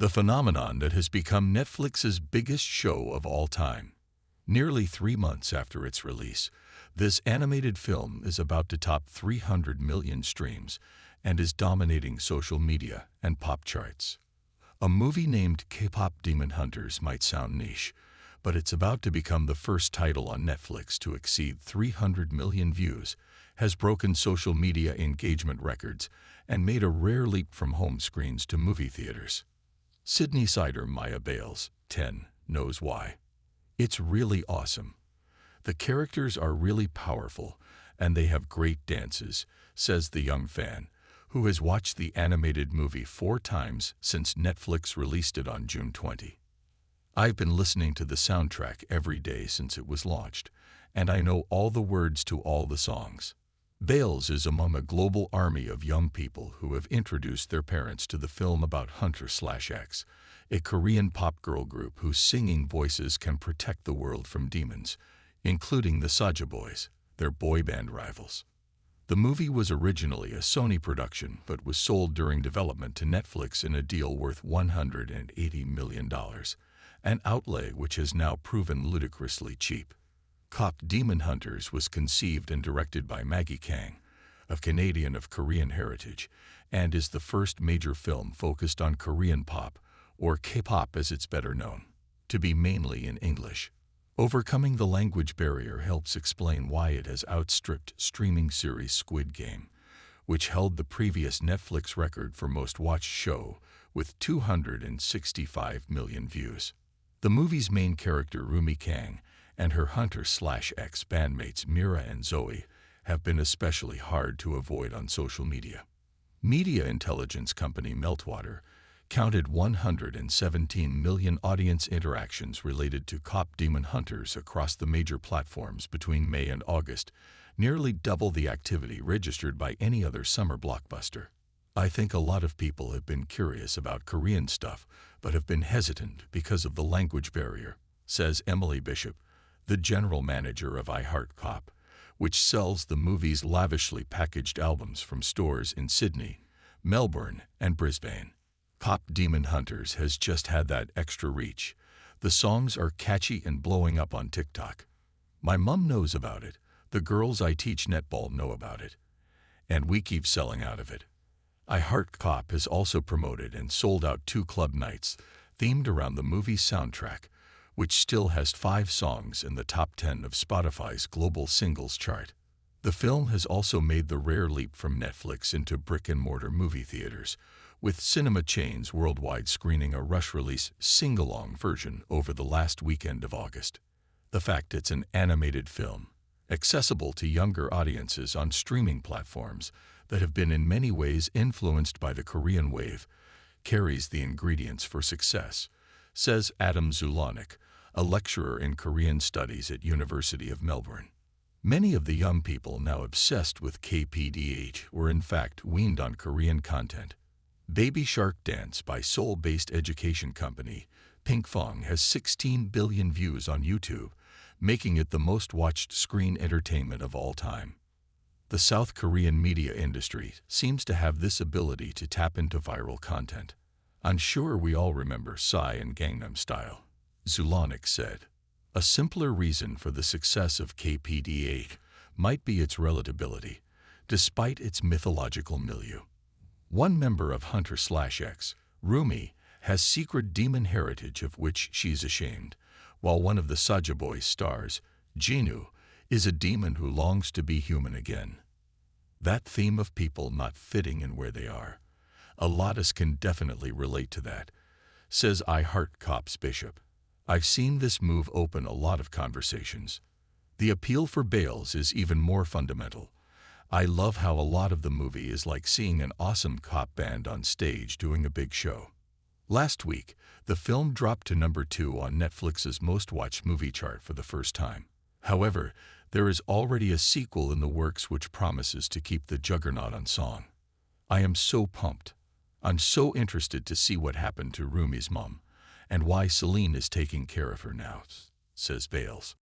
the phenomenon that has become Netflix's biggest show of all time. Nearly 3 months after its release, this animated film is about to top 300 million streams and is dominating social media and pop charts. A movie named K-Pop Demon Hunters might sound niche, but it's about to become the first title on Netflix to exceed 300 million views, has broken social media engagement records, and made a rare leap from home screens to movie theaters. Sydney Sider Maya Bales, 10, knows why. It's really awesome. The characters are really powerful, and they have great dances, says the young fan, who has watched the animated movie 4 times since Netflix released it on June 20. I've been listening to the soundtrack every day since it was launched, and I know all the words to all the songs. Bales is among a global army of young people who have introduced their parents to the film about Hunter/X, a Korean pop girl group whose singing voices can protect the world from demons, including the Saja Boys, their boy band rivals. The movie was originally a Sony production but was sold during development to Netflix in a deal worth $180 million, an outlay which has now proven ludicrously cheap. K-Pop Demon Hunters was conceived and directed by Maggie Kang, a Canadian of Korean heritage, and is the first major film focused on Korean pop, or K-pop as it's better known, to be mainly in English. Overcoming the language barrier helps explain why it has outstripped streaming series Squid Game, which held the previous Netflix record for most watched show with 265 million views. The movie's main character Rumi Kang and her Hunter/X bandmates Mira and Zoe have been especially hard to avoid on social media. Media intelligence company Meltwater counted 117 million audience interactions related to K-Pop Demon Hunters across the major platforms between May and August, nearly double the activity registered by any other summer blockbuster. I think a lot of people have been curious about Korean stuff, but have been hesitant because of the language barrier, says Emily Bishop, the general manager of iHeartKop, which sells the movie's lavishly packaged albums from stores in Sydney, Melbourne, and Brisbane. K-Pop Demon Hunters has just had that extra reach. The songs are catchy and blowing up on TikTok. My mum knows about it, the girls I teach netball know about it, and we keep selling out of it. iHeartKop has also promoted and sold out 2 club nights themed around the movie's soundtrack, which still has 5 songs in the top 10 of Spotify's global singles chart. The film has also made the rare leap from Netflix into brick-and-mortar movie theaters, with cinema chains worldwide screening a rush-release sing-along version over the last weekend of August. The fact it's an animated film, accessible to younger audiences on streaming platforms that have been in many ways influenced by the Korean wave, carries the ingredients for success, says Adam Zulanik, a lecturer in Korean studies at University of Melbourne. Many of the young people now obsessed with KPDH were in fact weaned on Korean content. Baby Shark Dance by Seoul-based education company Pinkfong has 16 billion views on YouTube, making it the most watched screen entertainment of all time. The South Korean media industry seems to have this ability to tap into viral content. I'm sure we all remember Psy and Gangnam Style, Zulanik said. A simpler reason for the success of KPDH might be its relatability, despite its mythological milieu. One member of Hunter/X, Rumi, has secret demon heritage of which she's ashamed, while one of the Saja Boys stars, Jinu, is a demon who longs to be human again. That theme of people not fitting in where they are. A lot of us can definitely relate to that, says iHeartKop's Bishop. I've seen this move open a lot of conversations. The appeal for Bales is even more fundamental. I love how a lot of the movie is like seeing an awesome K-pop band on stage doing a big show. Last week, the film dropped to number 2 on Netflix's most-watched movie chart for the first time. However, there is already a sequel in the works which promises to keep the juggernaut on song. I am so pumped. I'm so interested to see what happened to Rumi's mom, and why Celine is taking care of her now, says Bales.